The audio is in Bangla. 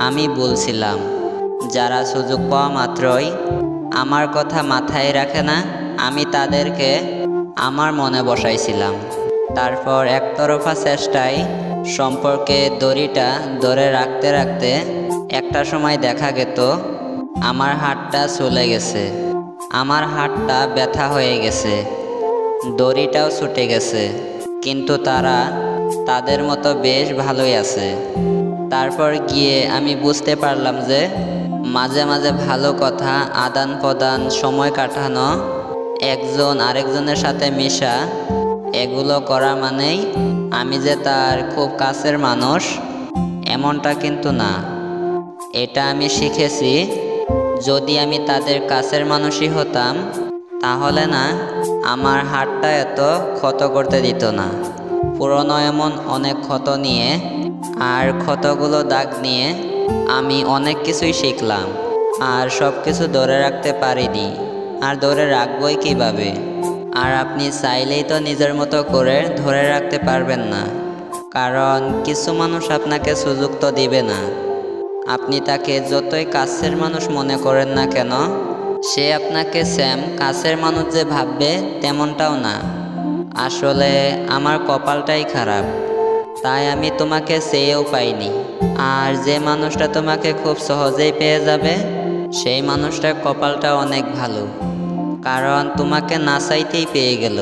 আমি বলছিলাম, যারা সুযোগ পাওয়া মাত্রই আমার কথা মাথায় রাখে না, আমি তাদেরকে আমার মনে বসাইছিলাম। তারপর একতরফা চেষ্টায় সম্পর্কে দড়িটা ধরে রাখতে রাখতে একটা সময় দেখা যেত আমার হাতটা চলে গেছে, আমার হাতটা ব্যথা হয়ে গেছে, দড়িটাও ছুটে গেছে, কিন্তু তারা তাদের মতো বেশ ভালোই আছে। তারপর গিয়ে আমি বুঝতে পারলাম যে মাঝে মাঝে ভালো কথা আদান প্রদান, সময় কাটানো, একজন আরেকজনের সাথে মেশা, এগুলো করা মানেই আমি যে তার খুব কাছের মানুষ এমনটা কিন্তু না। এটা আমি শিখেছি, যদি আমি তাদের কাছের মানুষই হতাম তাহলে না আমার হাতটা এত ক্ষত করতে দিত না। পুরনো এমন অনেক ক্ষত নিয়ে আর ক্ষতগুলো দাগ নিয়ে আমি অনেক কিছুই শিখলাম, আর সব কিছু ধরে রাখতে পারিনি, আর ধরে রাখবই কিভাবে? আর আপনি চাইলেই তো নিজের মতো করে ধরে রাখতে পারবেন না, কারণ কিছু মানুষ আপনাকে সুযোগ তো দিবে না। আপনি তাকে যতই কাছের মানুষ মনে করেন না কেন, সে আপনাকে সেম কাছের মানুষ যে ভাববে তেমনটাও না। আসলে আমার কপালটাই খারাপ, তাই আমি তোমাকে চেয়েও পাইনি। আর যে মানুষটা তোমাকে খুব সহজেই পেয়ে যাবে, সেই মানুষটার কপালটা অনেক ভালো, কারণ তোমাকে না চাইতেই পেয়ে গেল।